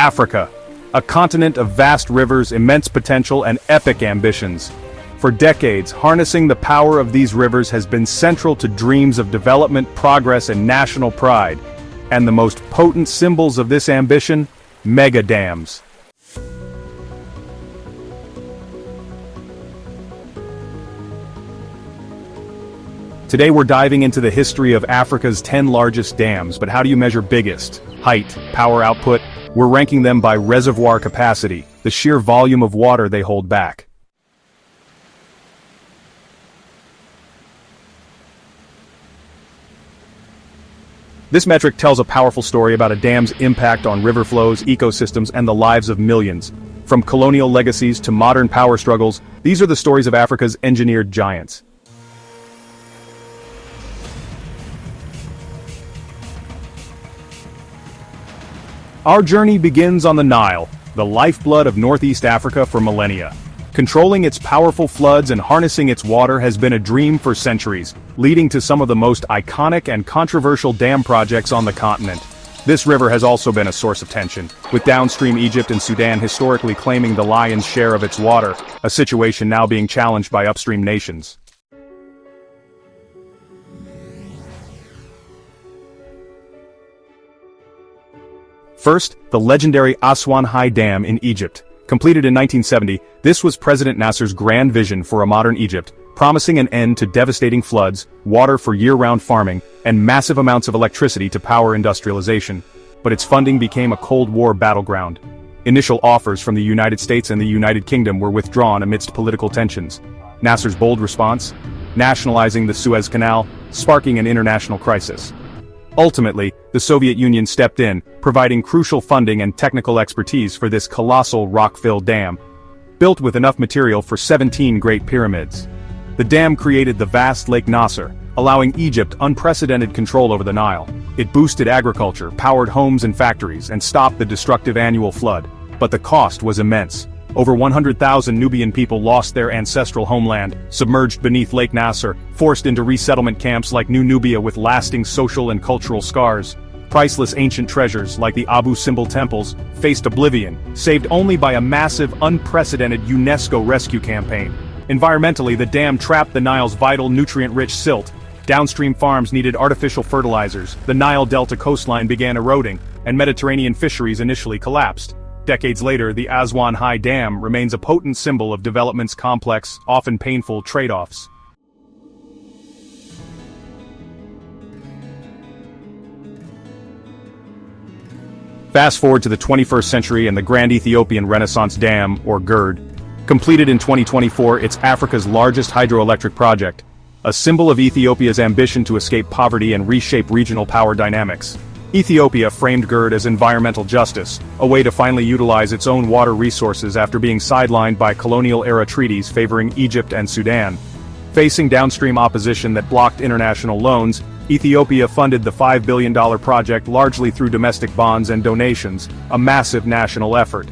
Africa, a continent of vast rivers, immense potential, and epic ambitions. For decades, harnessing the power of these rivers has been central to dreams of development, progress, and national pride. And the most potent symbols of this ambition? Mega dams. Today we're diving into the history of Africa's 10 largest dams, but how do you measure biggest? Height, power output? We're ranking them by reservoir capacity, the sheer volume of water they hold back. This metric tells a powerful story about a dam's impact on river flows, ecosystems, and the lives of millions. From colonial legacies to modern power struggles, these are the stories of Africa's engineered giants. Our journey begins on the Nile, the lifeblood of Northeast Africa for millennia. Controlling its powerful floods and harnessing its water has been a dream for centuries, leading to some of the most iconic and controversial dam projects on the continent. This river has also been a source of tension, with downstream Egypt and Sudan historically claiming the lion's share of its water, a situation now being challenged by upstream nations. First, the legendary Aswan High Dam in Egypt. Completed in 1970, this was President Nasser's grand vision for a modern Egypt, promising an end to devastating floods, water for year-round farming, and massive amounts of electricity to power industrialization. But its funding became a Cold War battleground. Initial offers from the United States and the United Kingdom were withdrawn amidst political tensions. Nasser's bold response? Nationalizing the Suez Canal, sparking an international crisis. Ultimately, the Soviet Union stepped in, providing crucial funding and technical expertise for this colossal rock-filled dam. Built with enough material for 17 Great Pyramids. The dam created the vast Lake Nasser, allowing Egypt unprecedented control over the Nile. It boosted agriculture, powered homes and factories, and stopped the destructive annual flood. But the cost was immense. Over 100,000 Nubian people lost their ancestral homeland, submerged beneath Lake Nasser, forced into resettlement camps like New Nubia with lasting social and cultural scars. Priceless ancient treasures, like the Abu Simbel temples, faced oblivion, saved only by a massive, unprecedented UNESCO rescue campaign. Environmentally, the dam trapped the Nile's vital nutrient-rich silt. Downstream farms needed artificial fertilizers, the Nile Delta coastline began eroding, and Mediterranean fisheries initially collapsed. Decades later, the Aswan High Dam remains a potent symbol of development's complex, often painful trade-offs. Fast forward to the 21st century and the Grand Ethiopian Renaissance Dam, or GERD. Completed in 2024, it's Africa's largest hydroelectric project, a symbol of Ethiopia's ambition to escape poverty and reshape regional power dynamics. Ethiopia framed GERD as environmental justice, a way to finally utilize its own water resources after being sidelined by colonial-era treaties favoring Egypt and Sudan. Facing downstream opposition that blocked international loans, Ethiopia funded the $5 billion project largely through domestic bonds and donations, a massive national effort.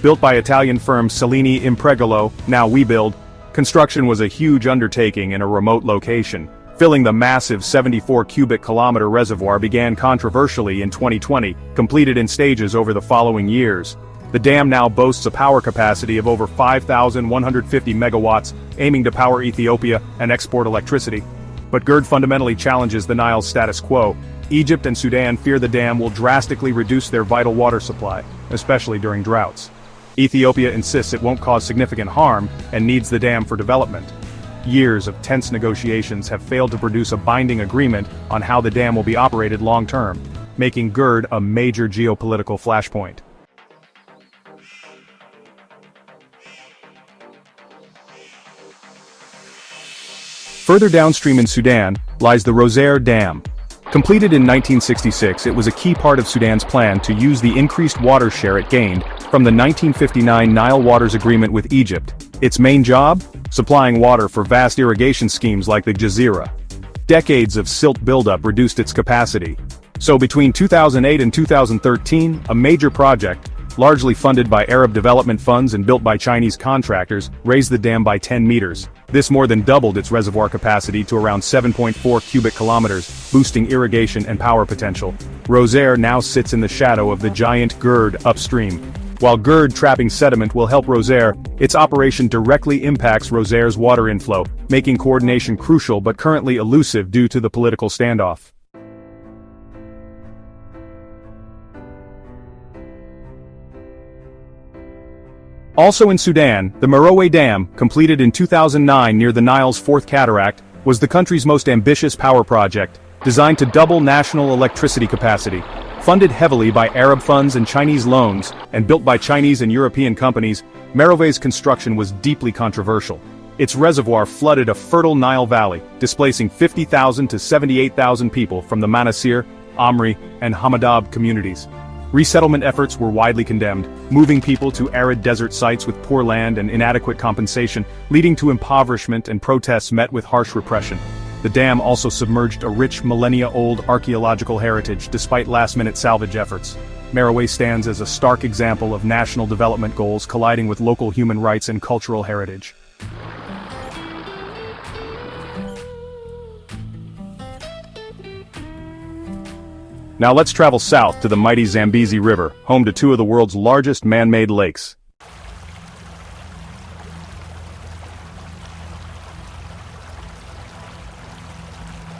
Built by Italian firm Cellini Impregilo, now WeBuild, construction was a huge undertaking in a remote location. Filling the massive 74 cubic kilometer reservoir began controversially in 2020, completed in stages over the following years. The dam now boasts a power capacity of over 5,150 megawatts, aiming to power Ethiopia and export electricity. But GERD fundamentally challenges the Nile's status quo. Egypt and Sudan fear the dam will drastically reduce their vital water supply, especially during droughts. Ethiopia insists it won't cause significant harm and needs the dam for development. Years of tense negotiations have failed to produce a binding agreement on how the dam will be operated long-term, making GERD a major geopolitical flashpoint. Further downstream in Sudan lies the Rosaire Dam. Completed in 1966, it was a key part of Sudan's plan to use the increased water share it gained from the 1959 Nile Waters Agreement with Egypt. Its main job? Supplying water for vast irrigation schemes like the Jazeera. Decades of silt buildup reduced its capacity. So between 2008 and 2013, a major project, largely funded by Arab development funds and built by Chinese contractors, raised the dam by 10 meters. This more than doubled its reservoir capacity to around 7.4 cubic kilometers, boosting irrigation and power potential. Rosaire now sits in the shadow of the giant GERD upstream. While GERD trapping sediment will help Rosaire, its operation directly impacts Rosaire's water inflow, making coordination crucial but currently elusive due to the political standoff. Also in Sudan, the Merowe Dam, completed in 2009 near the Nile's fourth cataract, was the country's most ambitious power project, designed to double national electricity capacity. Funded heavily by Arab funds and Chinese loans, and built by Chinese and European companies, Merowe's construction was deeply controversial. Its reservoir flooded a fertile Nile valley, displacing 50,000 to 78,000 people from the Manasir, Amri, and Hamadab communities. Resettlement efforts were widely condemned, moving people to arid desert sites with poor land and inadequate compensation, leading to impoverishment and protests met with harsh repression. The dam also submerged a rich millennia-old archaeological heritage despite last-minute salvage efforts. Merowe stands as a stark example of national development goals colliding with local human rights and cultural heritage. Now let's travel south to the mighty Zambezi River, home to two of the world's largest man-made lakes.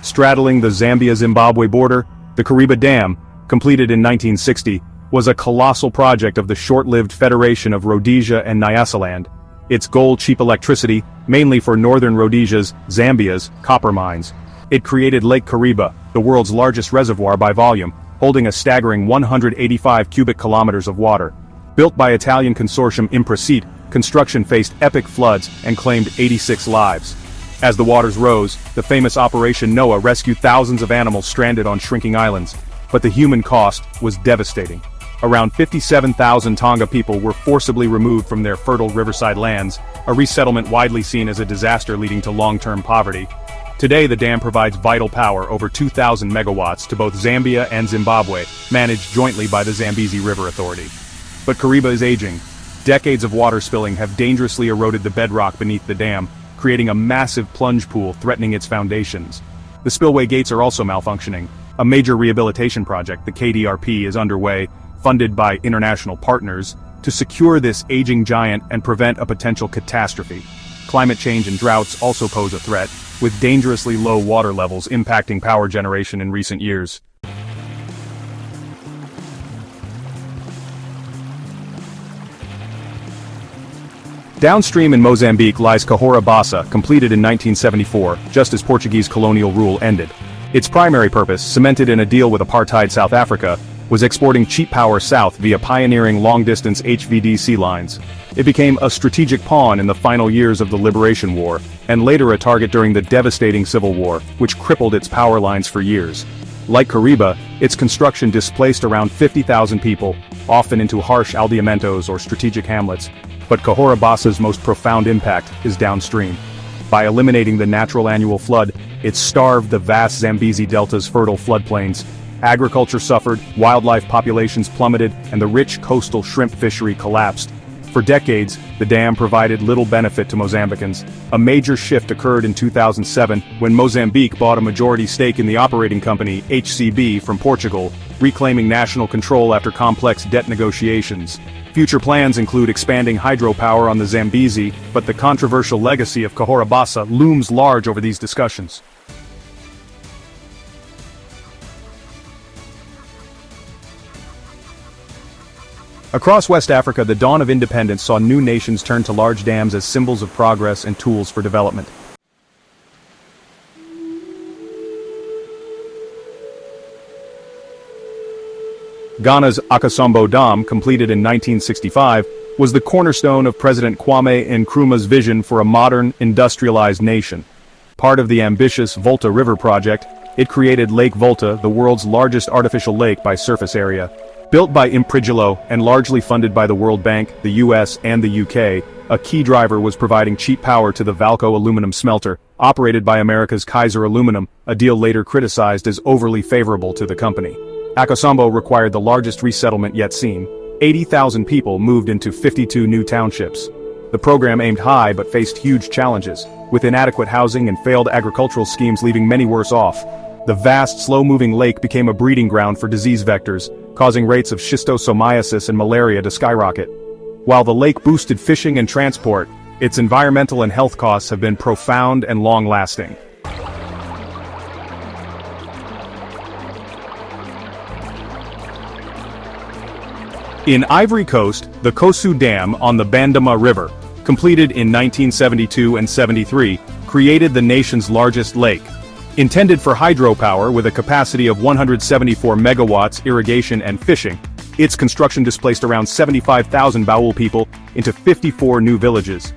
Straddling the Zambia-Zimbabwe border, the Kariba Dam, completed in 1960, was a colossal project of the short-lived Federation of Rhodesia and Nyasaland. Its goal: cheap electricity, mainly for northern Rhodesia's, Zambia's, copper mines. It created Lake Kariba, the world's largest reservoir by volume, holding a staggering 185 cubic kilometers of water. Built by Italian consortium Impracit, construction faced epic floods and claimed 86 lives. As the waters rose, the famous Operation Noah rescued thousands of animals stranded on shrinking islands. But the human cost was devastating. Around 57,000 Tonga people were forcibly removed from their fertile riverside lands, a resettlement widely seen as a disaster leading to long-term poverty. Today the dam provides vital power, over 2,000 megawatts, to both Zambia and Zimbabwe, managed jointly by the Zambezi River Authority. But Kariba is aging. Decades of water spilling have dangerously eroded the bedrock beneath the dam, creating a massive plunge pool threatening its foundations. The spillway gates are also malfunctioning. A major rehabilitation project, the KDRP, is underway, funded by international partners, to secure this aging giant and prevent a potential catastrophe. Climate change and droughts also pose a threat, with dangerously low water levels impacting power generation in recent years. Downstream in Mozambique lies Cahora Bassa, completed in 1974, just as Portuguese colonial rule ended. Its primary purpose, cemented in a deal with apartheid South Africa, was exporting cheap power south via pioneering long-distance HVDC lines. It became a strategic pawn in the final years of the Liberation War, and later a target during the devastating Civil War, which crippled its power lines for years. Like Kariba, its construction displaced around 50,000 people, often into harsh aldeamentos or strategic hamlets. But Cahora Bassa's most profound impact is downstream. By eliminating the natural annual flood, it starved the vast Zambezi Delta's fertile floodplains. Agriculture suffered, wildlife populations plummeted, and the rich coastal shrimp fishery collapsed. For decades, the dam provided little benefit to Mozambicans. A major shift occurred in 2007 when Mozambique bought a majority stake in the operating company, HCB, from Portugal, reclaiming national control after complex debt negotiations. Future plans include expanding hydropower on the Zambezi, but the controversial legacy of Cahora Bassa looms large over these discussions. Across West Africa, the dawn of independence saw new nations turn to large dams as symbols of progress and tools for development. Ghana's Akosombo Dam, completed in 1965, was the cornerstone of President Kwame Nkrumah's vision for a modern, industrialized nation. Part of the ambitious Volta River project, it created Lake Volta, the world's largest artificial lake by surface area. Built by Imprigilo and largely funded by the World Bank, the US, and the UK, a key driver was providing cheap power to the Valco aluminum smelter, operated by America's Kaiser Aluminum, a deal later criticized as overly favorable to the company. Akosombo required the largest resettlement yet seen. 80,000 people moved into 52 new townships. The program aimed high but faced huge challenges, with inadequate housing and failed agricultural schemes leaving many worse off. the vast, slow-moving lake became a breeding ground for disease vectors, causing rates of schistosomiasis and malaria to skyrocket. While the lake boosted fishing and transport, its environmental and health costs have been profound and long-lasting. In Ivory Coast, the Kossou Dam on the Bandama River, completed in 1972 and 73, created the nation's largest lake. Intended for hydropower with a capacity of 174 megawatts irrigation and fishing, its construction displaced around 75,000 Baoul people into 54 new villages.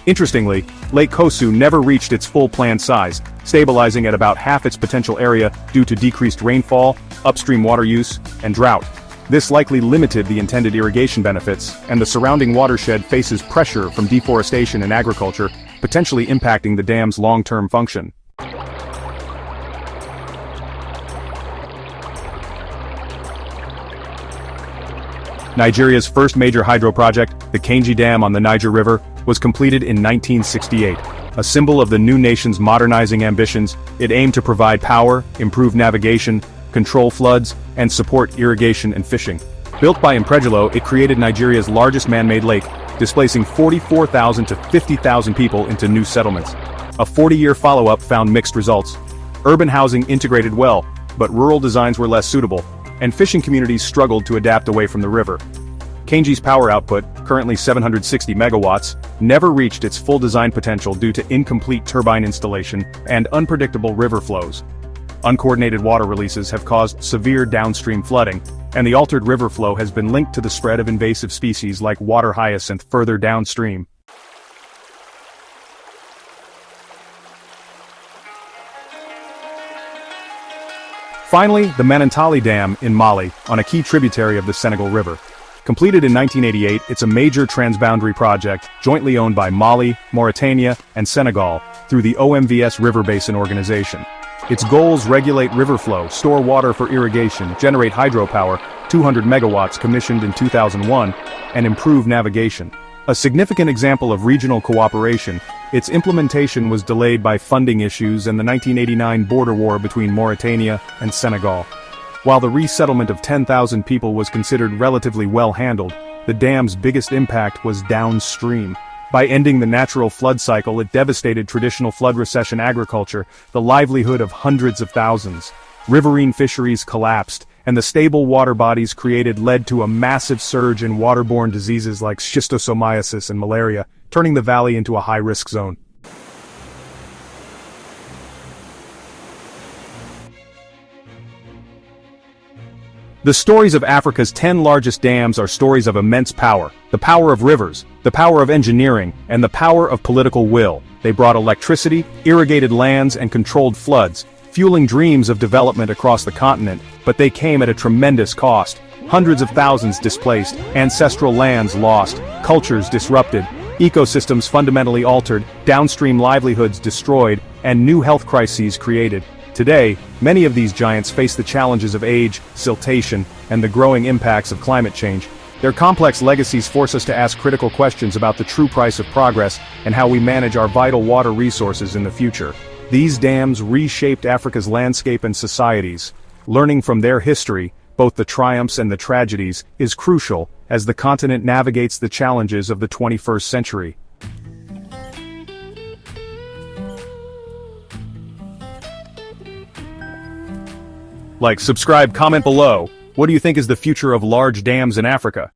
Interestingly, Lake Kossou never reached its full planned size, stabilizing at about half its potential area due to decreased rainfall, upstream water use, and drought. This likely limited the intended irrigation benefits, and the surrounding watershed faces pressure from deforestation and agriculture, potentially impacting the dam's long-term function. Nigeria's first major hydro project, the Kainji Dam on the Niger River, was completed in 1968. A symbol of the new nation's modernizing ambitions, it aimed to provide power, improve navigation, control floods, and support irrigation and fishing. Built by Imprejulo, it created Nigeria's largest man-made lake, displacing 44,000 to 50,000 people into new settlements. A 40-year follow-up found mixed results. Urban housing integrated well, but rural designs were less suitable, and fishing communities struggled to adapt away from the river. Kainji's power output, currently 760 megawatts, never reached its full design potential due to incomplete turbine installation and unpredictable river flows. Uncoordinated water releases have caused severe downstream flooding, and the altered river flow has been linked to the spread of invasive species like water hyacinth further downstream. Finally, the Monumental Dam in Mali, on a key tributary of the Senegal River. Completed in 1988, it's a major transboundary project, jointly owned by Mali, Mauritania, and Senegal, through the OMVS River Basin Organization. Its goals regulate river flow, store water for irrigation, generate hydropower, 200 megawatts commissioned in 2001, and improve navigation. A significant example of regional cooperation, its implementation was delayed by funding issues and the 1989 border war between Mauritania and Senegal. While the resettlement of 10,000 people was considered relatively well handled, the dam's biggest impact was downstream. By ending the natural flood cycle, it devastated traditional flood recession agriculture, the livelihood of hundreds of thousands. Riverine fisheries collapsed, and the stable water bodies created led to a massive surge in waterborne diseases like schistosomiasis and malaria, turning the valley into a high-risk zone. The stories of Africa's 10 largest dams are stories of immense power, the power of rivers, the power of engineering, and the power of political will. They brought electricity, irrigated lands, and controlled floods, fueling dreams of development across the continent, but they came at a tremendous cost. Hundreds of thousands displaced, ancestral lands lost, cultures disrupted, ecosystems fundamentally altered, downstream livelihoods destroyed, and new health crises created. Today, many of these giants face the challenges of age, siltation, and the growing impacts of climate change. Their complex legacies force us to ask critical questions about the true price of progress and how we manage our vital water resources in the future. These dams reshaped Africa's landscape and societies. Learning from their history, both the triumphs and the tragedies, is crucial as the continent navigates the challenges of the 21st century. Like, subscribe, comment below. What do you think is the future of large dams in Africa?